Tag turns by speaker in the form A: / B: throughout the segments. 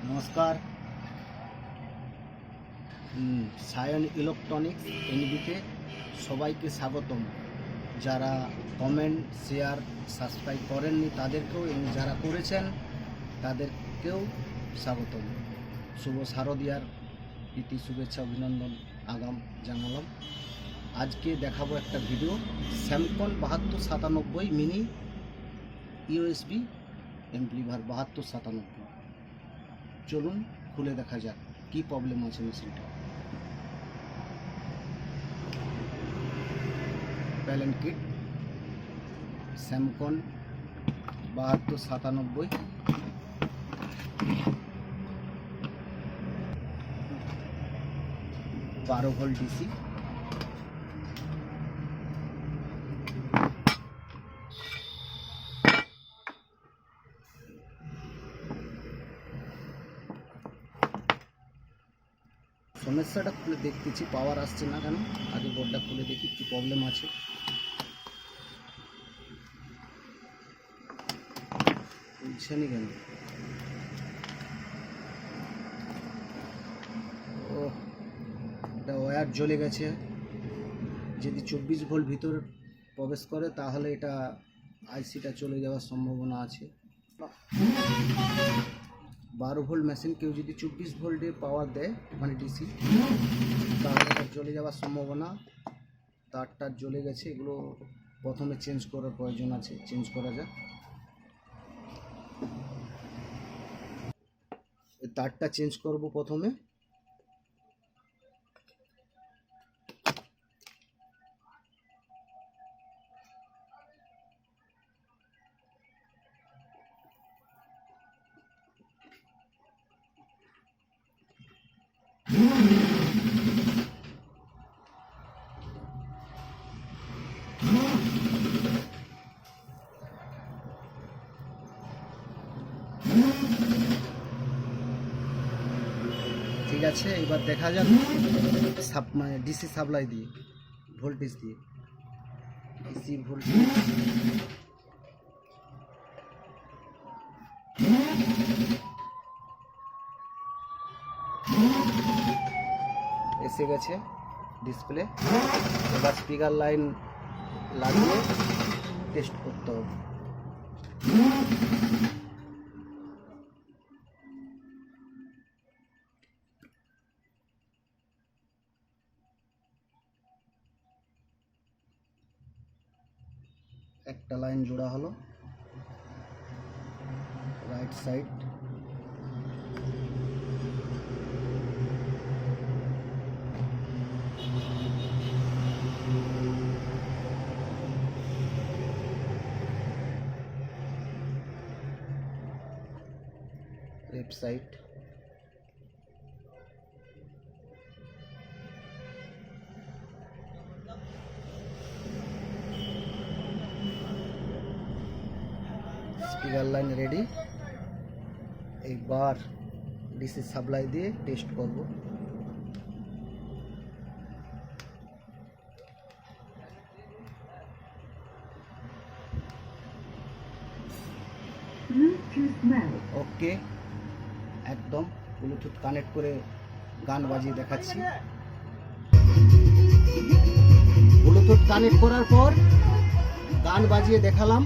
A: নমস্কার। সায়ন ইলেকট্রনিক্স এনবিতে সবাইকে স্বাগতম। যারা কমেন্ট, শেয়ার, সাবস্ক্রাইব করেননি তাদেরকেও এবং যারা করেছেন তাদেরকেও স্বাগতম। শুভ শারদীয়ার প্রীতি, শুভেচ্ছা, অভিনন্দন আগাম জানালাম। আজকে দেখাবো একটা ভিডিও স্যামকন 7297 মিনি ইউএসবি এমপ্লিভার 7297। চলুন খুলে দেখা যাক কি প্রবলেম আছে মেশিনটা। প্যালেন্ট কিট স্যামকন 7297, 12 ভোল্ট ডিসি। সমস্যাটা খুলে দেখতেছি, পাওয়ার আসছে না কেন। আগে বোর্ডটা খুলে দেখি কি প্রবলেম আছে। বুঝছেনি কেন? ও, এটা ওয়্যার জ্বলে গেছে। যদি 24 ভোল্ট ভিতর প্রবেশ করে তাহলে এটা আইসিটা চলে যাওয়ার সম্ভাবনা আছে। 12 ভোল্ট মেশিন কেউ যদি 24 ভোল্টে পাওয়ার দেয়, মানে ডিসি, তাহলে এটা জ্বলে যাওয়ার সম্ভাবনা। তারটা জ্বলে গেছে, এগুলো প্রথমে চেঞ্জ করার প্রয়োজন আছে। চেঞ্জ করা যাক। এই তারটা চেঞ্জ করব প্রথমে। ঠিক আছে, এবার দেখা যাক মানে ডিসি সাপ্লাই দিয়ে, ভোল্টেজ দিয়ে, ডিসি ভোল্টেজ এসে গেছে ডিসপ্লে। এবার স্পিকার লাইন লাগিয়ে টেস্ট করতে হবে। একটা লাইন জোড়া হলো, right side. Left side. Speaker line ready. এইবার ডিসি সাপ্লাই দিয়ে টেস্ট করব। ওকে, একদম ব্লুটুথ কানেক্ট করে গান বাজিয়ে দেখাচ্ছি। ব্লুটুথ কানেক্ট করার পর গান বাজিয়ে দেখালাম।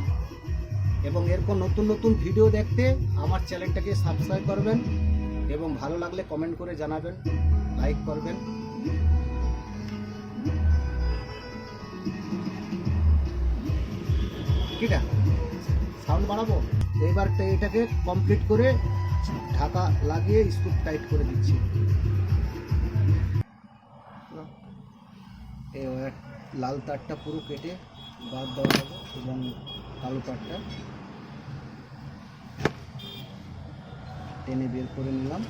A: এবং এরপর নতুন নতুন ভিডিও দেখতে আমার চ্যানেলটাকে সাবস্ক্রাইব করবেন এবং ভালো লাগলে কমেন্ট করে জানাবেন, লাইক করবেন। ঠিক আছে, সাউন্ড বাড়াবো। এবার এটাকে কমপ্লিট করে ঢাকা লাগিয়ে স্ক্রু টাইট করে দিচ্ছি। এই লাল তারটা পুরো কেটে বাদ দেওয়া হবে এবং কালো তারটা টেনে বের করে নিলাম।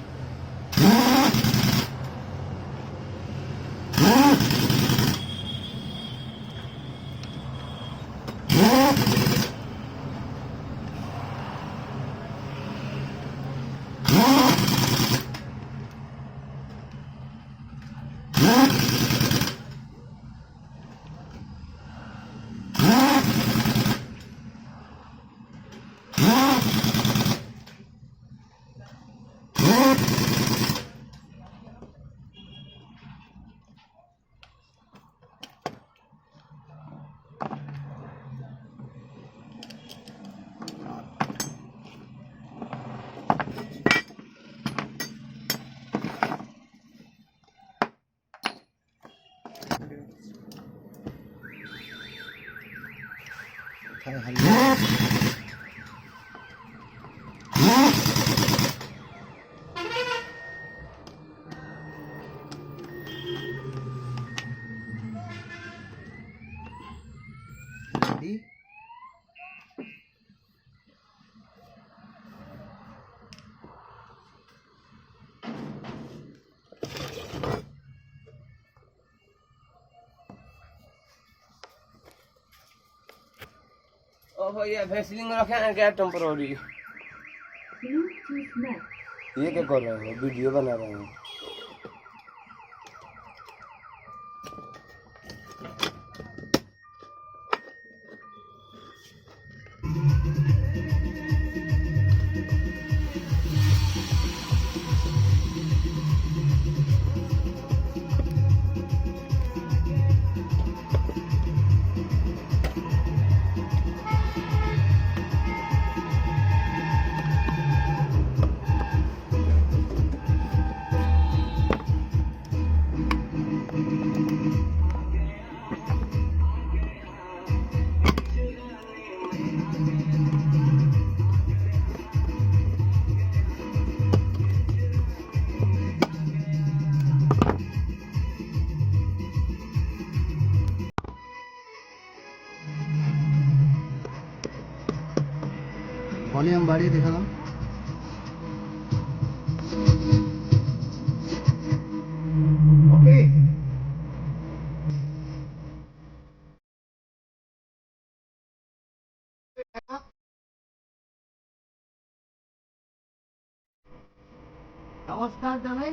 A: কোথায় হারিয়ে দি
B: ओ भैया वैसलीन रखे हैं क्या टेम्पररी? ये क्या कर रहे हो? वीडियो बना रहे हैं।
A: ভলিউম বাড়িয়ে দেখালাম। নমস্কার জানাই।